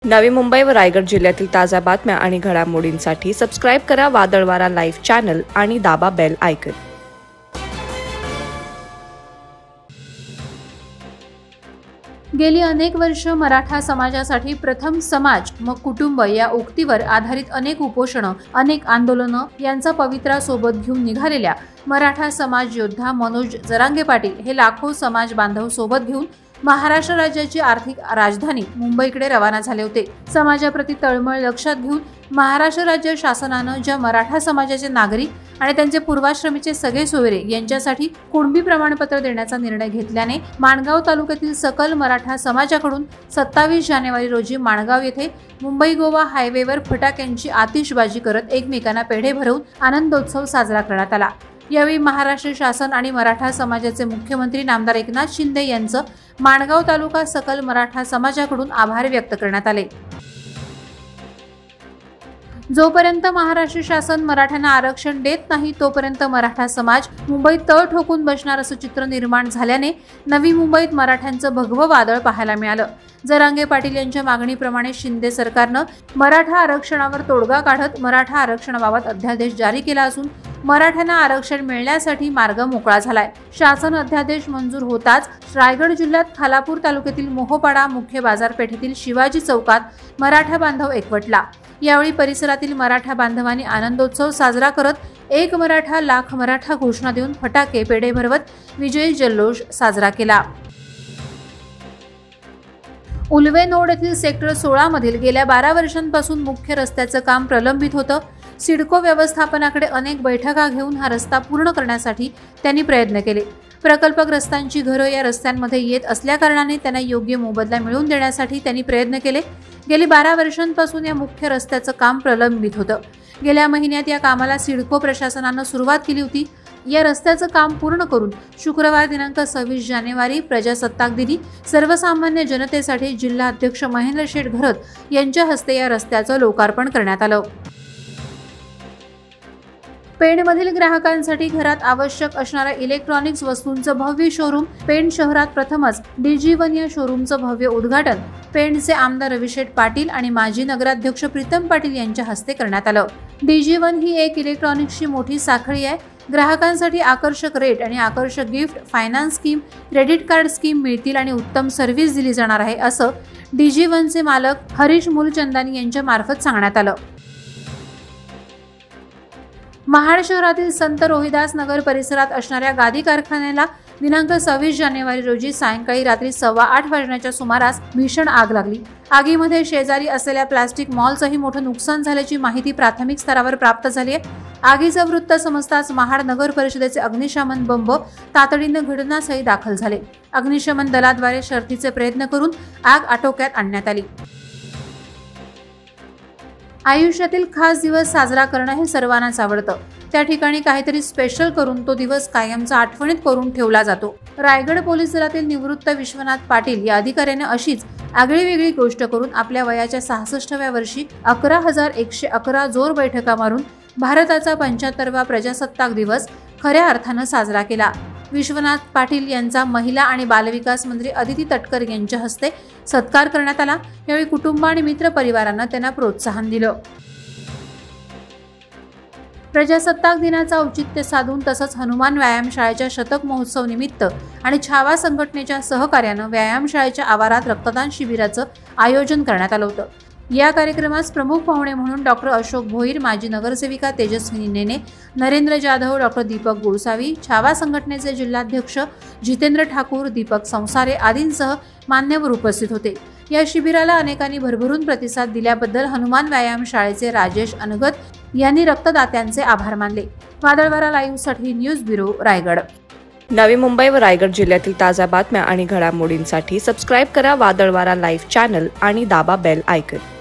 नवी मुंबई व रायगड जिल्ह्यातील ताज्या बातम्या आणि घडामोडींसाठी सबस्क्राइब करा वादळवारा लाईव्ह चॅनल आणि दाबा बेल आयकॉन। गेली अनेक वर्ष मराठा समाजासाठी प्रथम समाज मग कुटुंब या उक्तीवर आधारित अनेक उपोषणं, अनेक आंदोलनं यांचा पवित्रा सोबत घेऊन निघालेल्या मराठा समाज योद्धा मनोज जरांगे पाटील हे लाखो समाज बांधव सोबत घेऊन महाराष्ट्र राज्याची आर्थिक राजधानी मुंबईकडे रवाना झाले होते। समाजाप्रती तळमळ लक्षात घेऊन महाराष्ट्र राज्य शासनानं ज्या मराठा समाजाचे नागरिक आणि त्यांचे पूर्वाश्रमीचे सगळे सोयरे यांच्यासाठी कुणबी प्रमाणपत्र देण्याचा निर्णय घेतल्याने माणगाव तालुक्यातील सकल मराठा समाजाकडून 27 जानेवारी रोजी माणगाव येथे मुंबई गोवा हायवेवर फटाक्यांची आतिषबाजी करत एकमेकांना पेढे भरवून आनंदोत्सव साजरा करण्यात आला। यावेळी महाराष्ट्र शासन आणि मराठा समाजाचे मुख्यमंत्री नामदार एकनाथ शिंदे यांचं माणगाव तालुका सकल मराठा समाजाकडून आभार व्यक्त करण्यात आले। जोपर्यंत महाराष्ट्र शासन मराठ्यांना आरक्षण देत नाही तोपर्यंत मराठा समाज मुंबईत तळ ठोकून बसणार असं चित्र निर्माण झाल्याने नवी मुंबईत मराठ्यांचं भगवं वादळ पाहायला मिळालं। जरांगे पाटील यांच्या मागणीप्रमाणे शिंदे सरकारनं मराठा आरक्षणावर तोडगा काढत मराठा आरक्षणाबाबत अध्यादेश जारी केला असून मराठ्यांना आरक्षण मिळण्यासाठी मार्ग मोकळा झालाय। शासन अध्यादेश मंजूर होताच रायगड जिल्ह्यात खालापूर तालुक्यातील मोहोपाडा मुख्य बाजारपेठेतील शिवाजी चौकात मराठा बांधव एकवटला। यावेळी परिसरातील मराठा बांधवांनी आनंदोत्सव साजरा करत एक मराठा लाख मराठा घोषणा देऊन फटाके पेढे भरवत विजयी जल्लोष साजरा केला। उल्वे नोड येथील सेक्टर 16 मधील गेल्या 12 वर्षांपासून मुख्य रस्त्याचं काम प्रलंबित होतं। सिडको व्यवस्थापनाकडे अनेक बैठका घेऊन हा रस्ता पूर्ण करण्यासाठी त्यांनी प्रयत्न केले। प्रकल्पग्रस्तांची घरं या रस्त्यांमध्ये येत असल्याकारणाने त्यांना योग्य मोबदला मिळवून देण्यासाठी त्यांनी प्रयत्न केले। गेली 12 वर्षांपासून या मुख्य रस्त्याचं काम प्रलंबित होतं। गेल्या महिन्यात या कामाला सिडको प्रशासनानं सुरुवात केली होती। या रस्त्याचं काम पूर्ण करून शुक्रवार दिनांक 26 जानेवारी प्रजासत्ताक दिनी सर्वसामान्य जनतेसाठी जिल्हा अध्यक्ष महेंद्र शेठ घरत यांच्या हस्ते या रस्त्याचं लोकार्पण करण्यात आलं। पेणमधील ग्राहकांसाठी घरात आवश्यक असणाऱ्या इलेक्ट्रॉनिक्स वस्तूंचं भव्य शोरूम पेण शहरात प्रथमच DG1 या शोरूमचं भव्य उद्घाटन पेणचे आमदार रविशेठ पाटील आणि माजी नगराध्यक्ष प्रीतम पाटील यांच्या हस्ते करण्यात आलं। DG1 ही एक इलेक्ट्रॉनिक्सची मोठी साखळी आहे। ग्राहकांसाठी आकर्षक रेट आणि आकर्षक gift, finance scheme, credit card scheme मिळतील आणि उत्तम सर्व्हिस दिली जाणार आहे असं DG1चे मालक हरीश मूलचंदानी यांच्या मार्फत सांगण्यात आलं। महाड शहरातील संत रोहिदास नगर परिसरात असणाऱ्या गादी कारखान्याला दिनांक 26 जानेवारी रोजी सायंकाळी रात्री 8:15 वाजण्याच्या सुमारास भीषण आग लागली। आगीमध्ये शेजारी असलेल्या प्लास्टिक मॉलचंही मोठं नुकसान झाल्याची माहिती प्राथमिक स्तरावर प्राप्त झाली आहे। आगीचं वृत्त समजताच महाड नगर परिषदेचे अग्निशमन बंब तातडीनं घटनास्थळी दाखल झाले। अग्निशमन दलाद्वारे शर्थीचे प्रयत्न करून आग आटोक्यात आणण्यात आली। आयुष्यातील खास दिवस साजरा करणं हे सर्वांनाच आवडतं। त्या ठिकाणी काहीतरी स्पेशल करून तो दिवस कायमचा आठवणीत करून ठेवला जातो। रायगड पोलीस दलातील निवृत्त विश्वनाथ पाटील या अधिकाऱ्याने अशीच आगळीवेगळी गोष्ट करून आपल्या वयाच्या 66व्या वर्षी 11,111 जोर बैठका मारून भारताचा 75वा प्रजासत्ताक दिवस खऱ्या अर्थानं साजरा केला। विश्वनाथ पाटील यांचा महिला आणि बालविकास मंत्री अदिती तटकर यांच्या हस्ते सत्कार करण्यात आला। यावेळी कुटुंब आणि मित्र परिवारांना त्यांना प्रोत्साहन दिलं। प्रजासत्ताक दिनाचा औचित्य साधून तसंच हनुमान व्यायामशाळेच्या शतक महोत्सव निमित्त आणि छावा संघटनेच्या सहकार्यानं व्यायामशाळेच्या आवारात रक्तदान शिबिराचं आयोजन करण्यात आलं होतं। या कार्यक्रमास प्रमुख पाहुणे म्हणून डॉक्टर अशोक भोईर, माजी नगरसेविका तेजस्विनी नेने, नरेंद्र जाधव, डॉक्टर दीपक गोळसावी, छावा संघटनेचे जिल्हाध्यक्ष जितेंद्र ठाकूर, दीपक संसारे आदींसह मान्यवर उपस्थित होते। या शिबिराला अनेकांनी भरभरून प्रतिसाद दिल्याबद्दल हनुमान व्यायाम शाळेचे राजेश अनगत यांनी रक्तदात्यांचे आभार मानले। वादळवारा लाईव्हसाठी न्यूज ब्युरो रायगड। नवी मुंबई व रायगड जिल्ह्यातील ताज्या बातम्या आणि घडामोडींसाठी सबस्क्राइब करा वादळवारा लाईव्ह चॅनल आणि दाबा बेल आयकॉन।